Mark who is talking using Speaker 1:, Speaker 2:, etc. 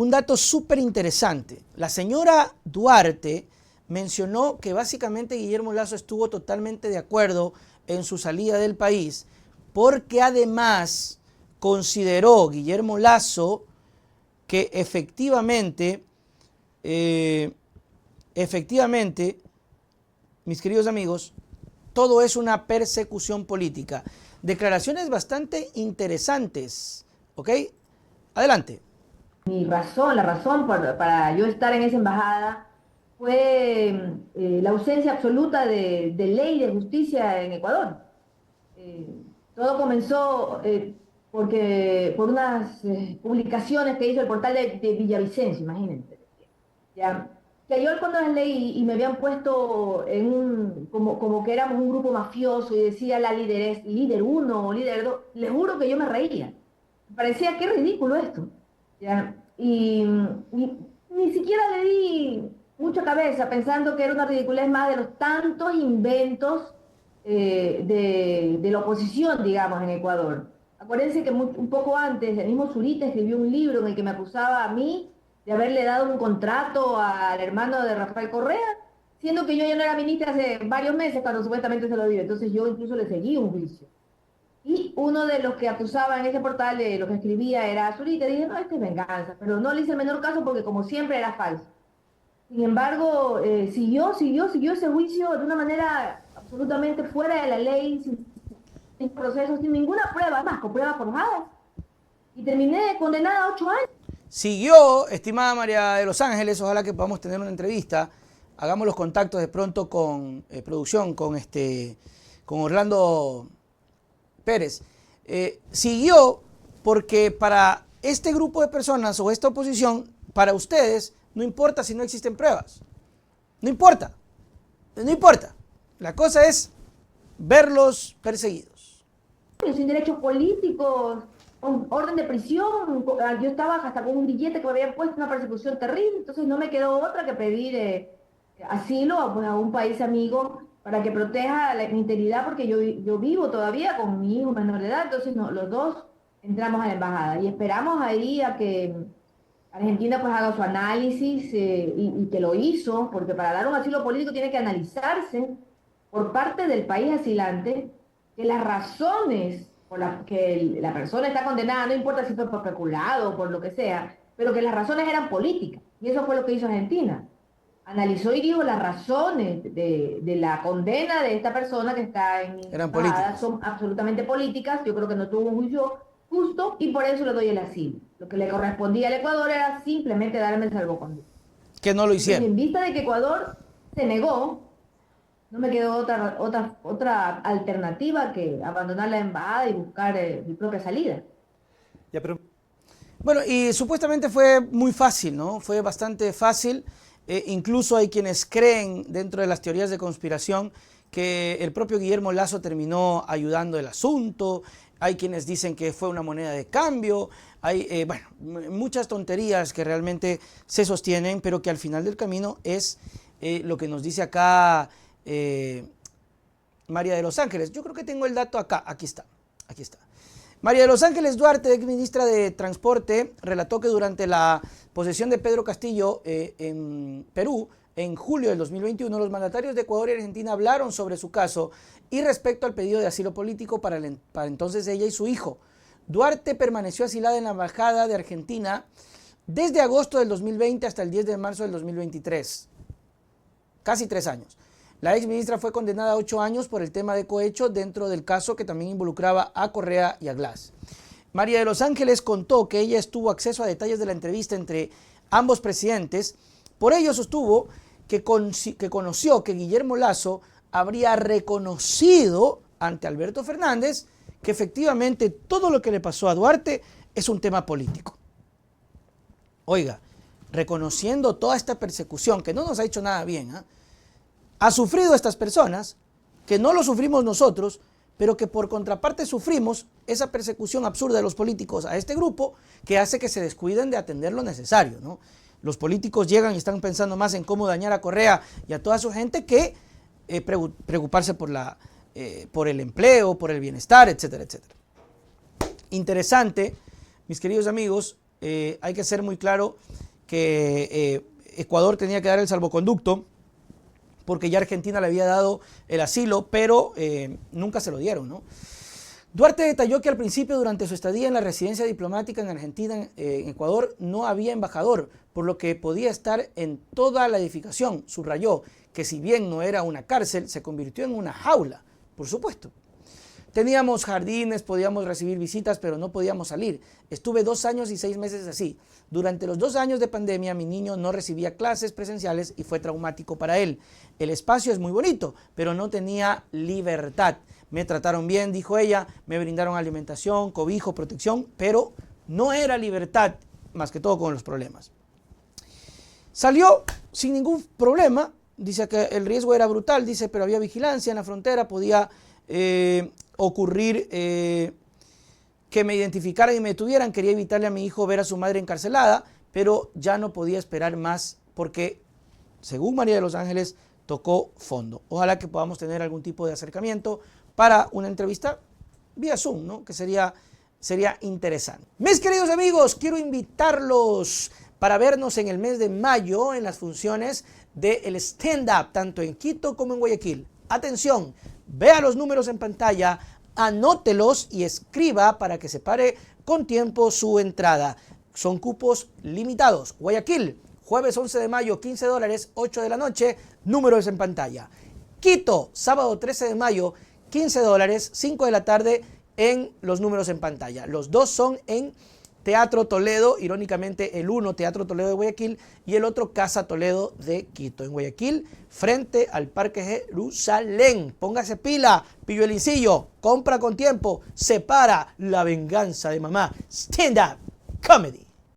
Speaker 1: un dato súper interesante. La señora Duarte mencionó que básicamente Guillermo Lasso estuvo totalmente de acuerdo en su salida del país, porque además consideró Guillermo Lasso que efectivamente, mis queridos amigos, todo es una persecución política. Declaraciones bastante interesantes, ¿ok? Adelante.
Speaker 2: La razón para yo estar en esa embajada fue la ausencia absoluta de ley de justicia en Ecuador. Eh, Todo comenzó por unas publicaciones que hizo el portal de Villavicencio, imagínense. Ya, que yo cuando las leí y me habían puesto como que éramos un grupo mafioso y decía la líder es líder uno o líder dos, les juro que yo me reía. Me parecía qué ridículo esto. ¿Ya? Y ni siquiera le di mucha cabeza pensando que era una ridiculez más de los tantos inventos de la oposición, digamos, en Ecuador. Acuérdense que un poco antes, el mismo Zurita escribió un libro en el que me acusaba a mí de haberle dado un contrato al hermano de Rafael Correa, siendo que yo ya no era ministra hace varios meses cuando supuestamente se lo dio. Entonces yo incluso le seguí un juicio. Y uno de los que acusaba en ese portal, de lo que escribía, era Zurita. Y dije, no, esto es venganza. Pero no le hice el menor caso porque como siempre era falso. Sin embargo, siguió ese juicio de una manera absolutamente fuera de la ley, sin proceso, sin ninguna prueba, más con pruebas forjadas. Y terminé condenada a 8 años.
Speaker 1: Siguió, estimada María de Los Ángeles, ojalá que podamos tener una entrevista. Hagamos los contactos de pronto con producción, con Orlando Pérez. Siguió porque para este grupo de personas o esta oposición, para ustedes, no importa si no existen pruebas. No importa. No importa. La cosa es verlos perseguidos.
Speaker 2: Sin derechos políticos, con orden de prisión. Yo estaba hasta con un billete que me habían puesto, una persecución terrible. Entonces no me quedó otra que pedir asilo pues, a un país amigo para que proteja mi integridad, porque yo vivo todavía con mi hijo menor de edad. Entonces los dos entramos a la embajada y esperamos ahí a que Argentina pues haga su análisis y que lo hizo, porque para dar un asilo político tiene que analizarse por parte del país asilante que las razones por las que la persona está condenada, no importa si fue por peculado o por lo que sea, pero que las razones eran políticas. Y eso fue lo que hizo Argentina. Analizó y dijo las razones de la condena de esta persona que está en mi
Speaker 1: Eran
Speaker 2: embajada
Speaker 1: políticas.
Speaker 2: son absolutamente políticas. Yo creo que no tuvo un juicio justo y por eso le doy el asilo. Lo que le correspondía al Ecuador era simplemente darme el salvoconducto.
Speaker 1: Que no lo
Speaker 2: Entonces,
Speaker 1: hicieron.
Speaker 2: en vista de que Ecuador se negó, no me quedó otra alternativa que abandonar la embajada y buscar mi propia salida.
Speaker 1: Ya, pero... Bueno, y supuestamente fue muy fácil, ¿no? Fue bastante fácil. Incluso hay quienes creen, dentro de las teorías de conspiración, que el propio Guillermo Lasso terminó ayudando el asunto. Hay quienes dicen que fue una moneda de cambio. Hay, bueno, muchas tonterías que realmente se sostienen, pero que al final del camino es lo que nos dice acá María de Los Ángeles. Yo creo que tengo el dato acá. Aquí está. Aquí está. María de Los Ángeles Duarte, ex ministra de Transporte, relató que durante la posesión de Pedro Castillo en Perú, en julio del 2021, los mandatarios de Ecuador y Argentina hablaron sobre su caso y respecto al pedido de asilo político para entonces ella y su hijo. Duarte permaneció asilada en la embajada de Argentina desde agosto del 2020 hasta el 10 de marzo del 2023. Casi 3 años. La ex ministra fue condenada a 8 años por el tema de cohecho dentro del caso que también involucraba a Correa y a Glass. María de Los Ángeles contó que ella tuvo acceso a detalles de la entrevista entre ambos presidentes. Por ello sostuvo que conoció que Guillermo Lasso habría reconocido ante Alberto Fernández que efectivamente todo lo que le pasó a Duarte es un tema político. Oiga, reconociendo toda esta persecución que no nos ha hecho nada bien, ¿eh? Ha sufrido estas personas, que no lo sufrimos nosotros, pero que por contraparte sufrimos esa persecución absurda de los políticos a este grupo que hace que se descuiden de atender lo necesario, ¿no? Los políticos llegan y están pensando más en cómo dañar a Correa y a toda su gente que preocuparse por el empleo, por el bienestar, etcétera, etcétera. Interesante, mis queridos amigos, hay que ser muy claro que Ecuador tenía que dar el salvoconducto porque ya Argentina le había dado el asilo, pero nunca se lo dieron, ¿no? Duarte detalló que al principio, durante su estadía en la residencia diplomática en Argentina, en Ecuador, no había embajador, por lo que podía estar en toda la edificación. Subrayó que si bien no era una cárcel, se convirtió en una jaula, por supuesto. Teníamos jardines, podíamos recibir visitas, pero no podíamos salir. Estuve 2 años y 6 meses así. Durante los 2 años de pandemia, mi niño no recibía clases presenciales y fue traumático para él. El espacio es muy bonito, pero no tenía libertad. Me trataron bien, dijo ella, me brindaron alimentación, cobijo, protección, pero no era libertad, más que todo con los problemas. Salió sin ningún problema, dice que el riesgo era brutal, dice, pero había vigilancia en la frontera, podía ocurrir que me identificaran y me detuvieran. Quería evitarle a mi hijo ver a su madre encarcelada, pero ya no podía esperar más porque, según María de los Ángeles, tocó fondo. Ojalá que podamos tener algún tipo de acercamiento para una entrevista vía Zoom, ¿no? Que sería interesante. Mis queridos amigos, quiero invitarlos para vernos en el mes de mayo en las funciones del stand-up, tanto en Quito como en Guayaquil. Atención, vea los números en pantalla, anótelos y escriba para que separe con tiempo su entrada. Son cupos limitados. Guayaquil, jueves 11 de mayo, $15, 8 de la noche, números en pantalla. Quito, sábado 13 de mayo, $15, 5 de la tarde, en los números en pantalla. Los dos son en Teatro Toledo, irónicamente el uno Teatro Toledo de Guayaquil y el otro Casa Toledo de Quito. En Guayaquil, frente al Parque Jerusalén. Póngase pila, Pilluelincillo, compra con tiempo, separa La Venganza de Mamá. Stand Up Comedy.